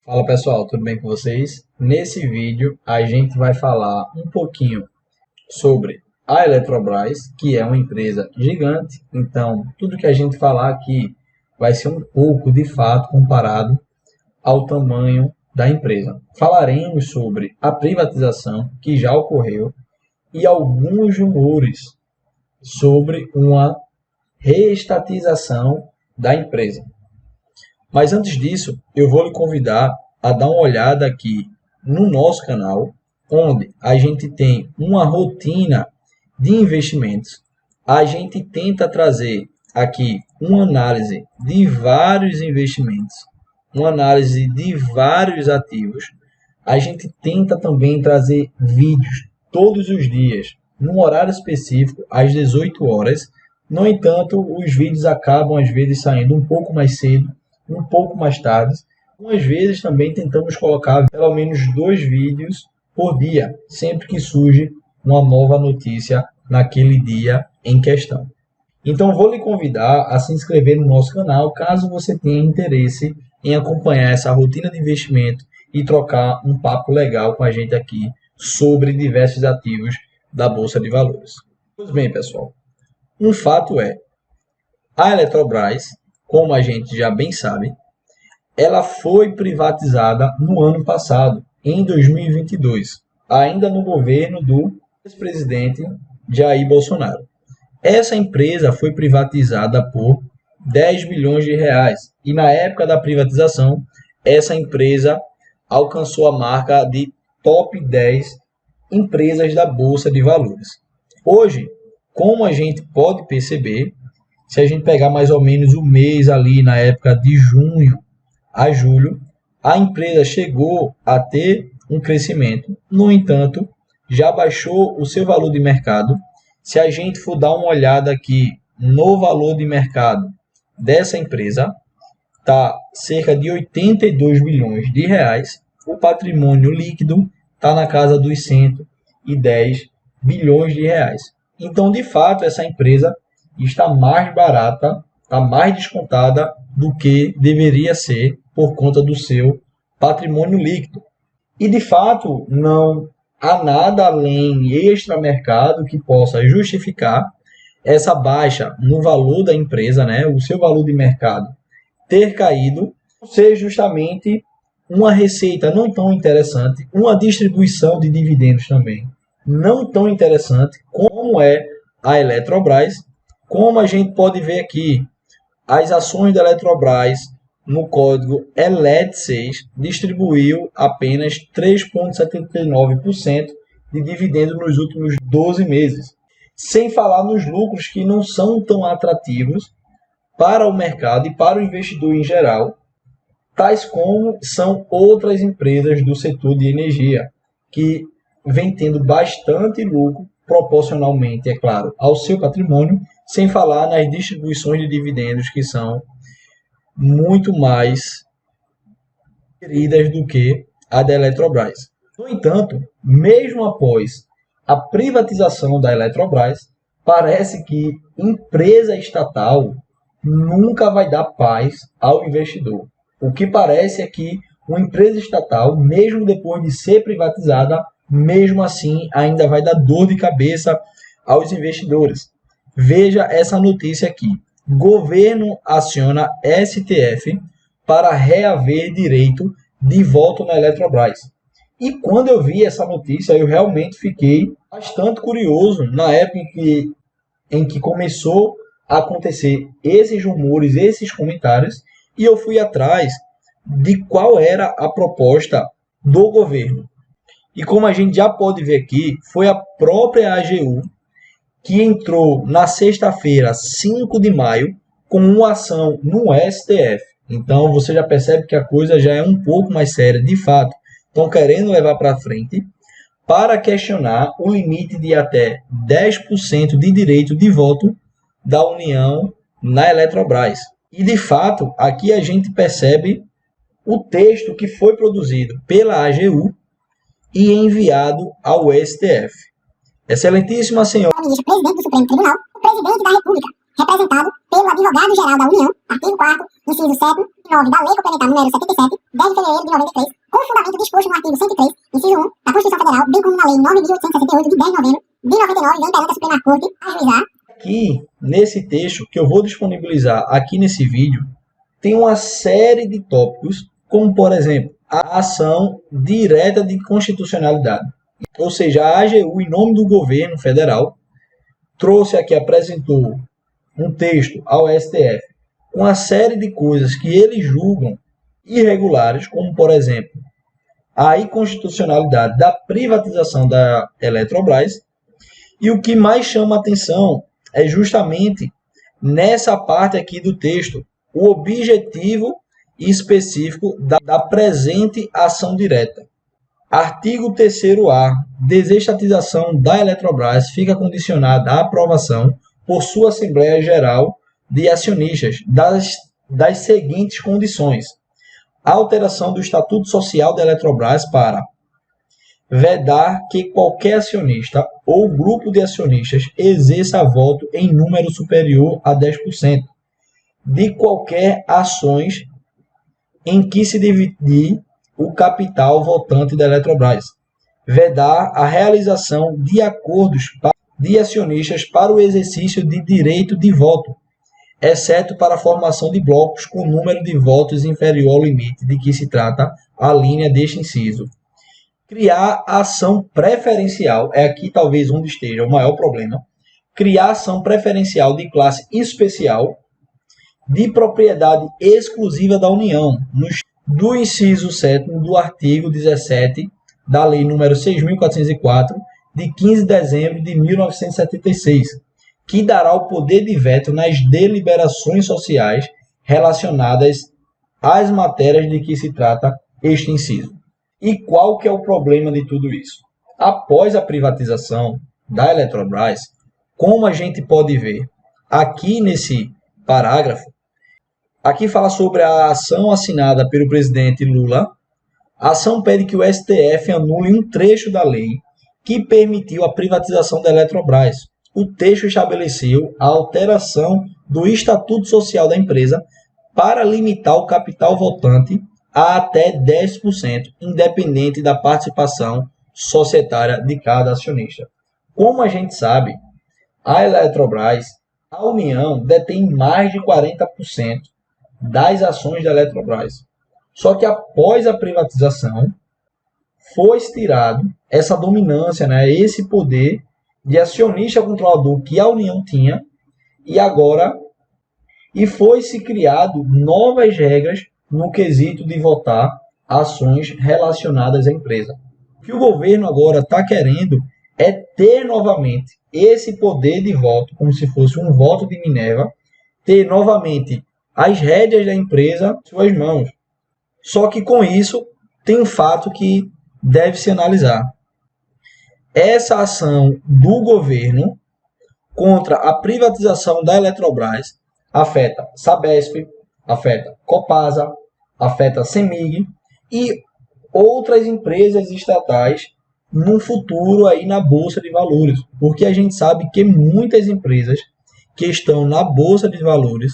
Fala pessoal, tudo bem com vocês? Nesse vídeo a gente vai falar um pouquinho sobre a Eletrobras, que é uma empresa gigante, então tudo que a gente falar aqui vai ser um pouco de fato comparado ao tamanho da empresa. Falaremos sobre a privatização que já ocorreu e alguns rumores sobre uma reestatização da empresa. Mas antes disso, eu vou lhe convidar a dar uma olhada aqui no nosso canal, onde a gente tem uma rotina de investimentos. A gente tenta trazer aqui uma análise de vários investimentos, uma análise de vários ativos. A gente tenta também trazer vídeos todos os dias, num horário específico, às 18 horas. No entanto, os vídeos acabam às vezes saindo um pouco mais cedo, um pouco mais tarde. Algumas vezes também tentamos colocar pelo menos 2 vídeos por dia, sempre que surge uma nova notícia naquele dia em questão. Então vou lhe convidar a se inscrever no nosso canal, caso você tenha interesse em acompanhar essa rotina de investimento e trocar um papo legal com a gente aqui sobre diversos ativos da Bolsa de Valores. Pois bem, pessoal, um fato é, a Eletrobras, como a gente já bem sabe, ela foi privatizada no ano passado, em 2022, ainda no governo do ex-presidente Jair Bolsonaro. Essa empresa foi privatizada por 10 bilhões de reais e na época da privatização, essa empresa alcançou a marca de top 10 empresas da Bolsa de Valores. Hoje, como a gente pode perceber, se a gente pegar mais ou menos o mês ali na época de junho a julho, a empresa chegou a ter um crescimento. No entanto, já baixou o seu valor de mercado. Se a gente for dar uma olhada aqui no valor de mercado dessa empresa, está cerca de 82 bilhões de reais. O patrimônio líquido está na casa dos 110 bilhões de reais. Então, de fato, essa empresa está mais barata, está mais descontada do que deveria ser por conta do seu patrimônio líquido. E, de fato, não há nada além extramercado que possa justificar essa baixa no valor da empresa, né, o seu valor de mercado ter caído, ser justamente uma receita não tão interessante, uma distribuição de dividendos também não tão interessante como é a Eletrobras. Como a gente pode ver aqui, as ações da Eletrobras no código ELET6 distribuiu apenas 3,79% de dividendo nos últimos 12 meses, sem falar nos lucros que não são tão atrativos para o mercado e para o investidor em geral, tais como são outras empresas do setor de energia, que vem tendo bastante lucro proporcionalmente, é claro, ao seu patrimônio, sem falar nas distribuições de dividendos que são muito mais queridas do que a da Eletrobras. No entanto, mesmo após a privatização da Eletrobras, parece que empresa estatal nunca vai dar paz ao investidor. O que parece é que uma empresa estatal, mesmo depois de ser privatizada, mesmo assim ainda vai dar dor de cabeça aos investidores. Veja essa notícia aqui. Governo aciona STF para reaver direito de voto na Eletrobras. E quando eu vi essa notícia, eu realmente fiquei bastante curioso na época em que começou a acontecer esses rumores, esses comentários, e eu fui atrás de qual era a proposta do governo. E como a gente já pode ver aqui, foi a própria AGU que entrou na sexta-feira, 5 de maio, com uma ação no STF. Então você já percebe que a coisa já é um pouco mais séria, de fato. Estão querendo levar para frente para questionar o limite de até 10% de direito de voto da União na Eletrobras. E de fato, aqui a gente percebe o texto que foi produzido pela AGU e enviado ao STF. Excelentíssima senhora Ministro, presidente do Supremo Tribunal, o presidente da República representado pelo advogado-geral da União, artigo 4º, inciso 7º e 9 da Lei Complementar número 77, 10 de fevereiro de 93, com fundamento disposto no artigo 103, inciso 1 da Constituição Federal, bem como na Lei 9.868, de 10 de novembro de 99, vem perante a Suprema Corte ajuizar. Aqui, nesse texto que eu vou disponibilizar aqui nesse vídeo, tem uma série de tópicos, como, por exemplo, a ação direta de constitucionalidade. Ou seja, a AGU, em nome do governo federal, trouxe aqui, apresentou um texto ao STF com uma série de coisas que eles julgam irregulares, como, por exemplo, a inconstitucionalidade da privatização da Eletrobras. E o que mais chama a atenção é justamente nessa parte aqui do texto, o objetivo específico da presente ação direta. Artigo 3º-A. Desestatização da Eletrobras fica condicionada à aprovação por sua Assembleia Geral de Acionistas das seguintes condições: a alteração do Estatuto Social da Eletrobras para vedar que qualquer acionista ou grupo de acionistas exerça voto em número superior a 10% de qualquer ações em que se dividir o capital votante da Eletrobras. Vedar a realização de acordos de acionistas para o exercício de direito de voto, exceto para a formação de blocos com número de votos inferior ao limite de que se trata a linha deste inciso. Criar ação preferencial, é aqui talvez onde esteja o maior problema, criar ação preferencial de classe especial de propriedade exclusiva da União, do inciso 7º do artigo 17 da Lei nº 6.404, de 15 de dezembro de 1976, que dará o poder de veto nas deliberações sociais relacionadas às matérias de que se trata este inciso. E qual que é o problema de tudo isso? Após a privatização da Eletrobras, como a gente pode ver aqui nesse parágrafo, aqui fala sobre a ação assinada pelo presidente Lula. A ação pede que o STF anule um trecho da lei que permitiu a privatização da Eletrobras. O texto estabeleceu a alteração do Estatuto Social da empresa para limitar o capital votante a até 10%, independente da participação societária de cada acionista. Como a gente sabe, a Eletrobras, a União, detém mais de 40% das ações da Eletrobras. Só que após a privatização, foi tirado essa dominância, esse poder de acionista controlador que a União tinha, e foi-se criado novas regras no quesito de votar ações relacionadas à empresa. O que o governo agora está querendo é ter novamente esse poder de voto, como se fosse um voto de Minerva, ter novamente as rédeas da empresa em suas mãos. Só que com isso tem um fato que deve se analisar. Essa ação do governo contra a privatização da Eletrobras afeta Sabesp, afeta Copasa, afeta Semig e outras empresas estatais no futuro aí na Bolsa de Valores. Porque a gente sabe que muitas empresas que estão na Bolsa de Valores,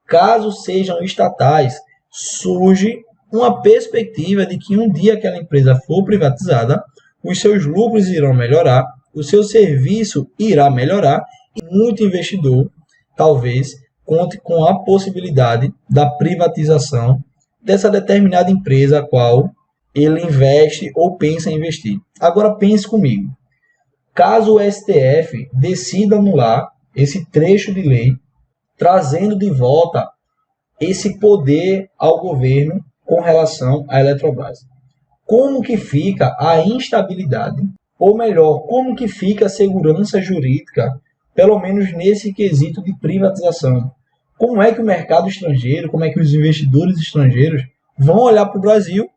caso sejam estatais, surge uma perspectiva de que um dia aquela empresa for privatizada, os seus lucros irão melhorar, o seu serviço irá melhorar e muito investidor talvez conte com a possibilidade da privatização dessa determinada empresa a qual ele investe ou pensa em investir. Agora pense comigo, caso o STF decida anular esse trecho de lei, trazendo de volta esse poder ao governo com relação à Eletrobras, como que fica a instabilidade, ou melhor, como que fica a segurança jurídica, pelo menos nesse quesito de privatização? Como é que o mercado estrangeiro, como é que os investidores estrangeiros vão olhar para o Brasil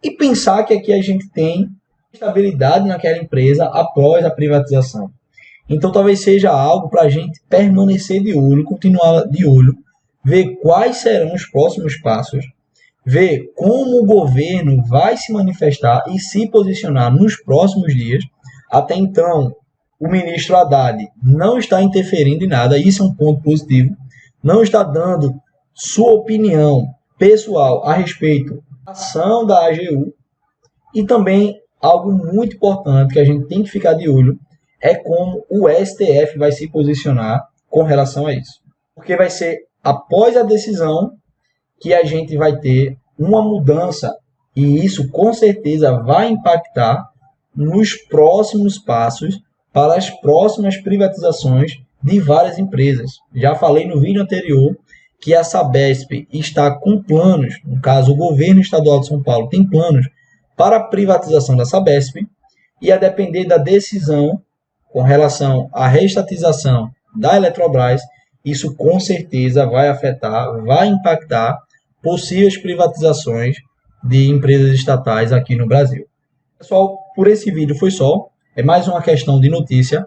e pensar que aqui a gente tem estabilidade naquela empresa após a privatização? Então talvez seja algo para a gente permanecer de olho, continuar de olho, ver quais serão os próximos passos, ver como o governo vai se manifestar e se posicionar nos próximos dias. Até então, o ministro Haddad não está interferindo em nada, isso é um ponto positivo, não está dando sua opinião pessoal a respeito da ação da AGU, e também algo muito importante que a gente tem que ficar de olho é como o STF vai se posicionar com relação a isso. Porque vai ser após a decisão que a gente vai ter uma mudança, e isso com certeza vai impactar nos próximos passos para as próximas privatizações de várias empresas. Já falei no vídeo anterior que a Sabesp está com planos, no caso o governo estadual de São Paulo tem planos para a privatização da Sabesp, e a depender da decisão com relação à reestatização da Eletrobras, isso com certeza vai afetar, vai impactar possíveis privatizações de empresas estatais aqui no Brasil. Pessoal, por esse vídeo foi só. É mais uma questão de notícia.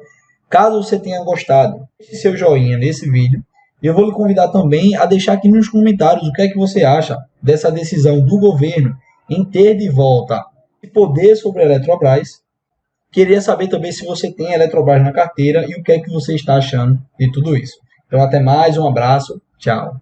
Caso você tenha gostado, deixe seu joinha nesse vídeo. E eu vou lhe convidar também a deixar aqui nos comentários o que é que você acha dessa decisão do governo em ter de volta o poder sobre a Eletrobras. Queria saber também se você tem a Eletrobras na carteira e o que é que você está achando de tudo isso. Então, até mais, um abraço, tchau.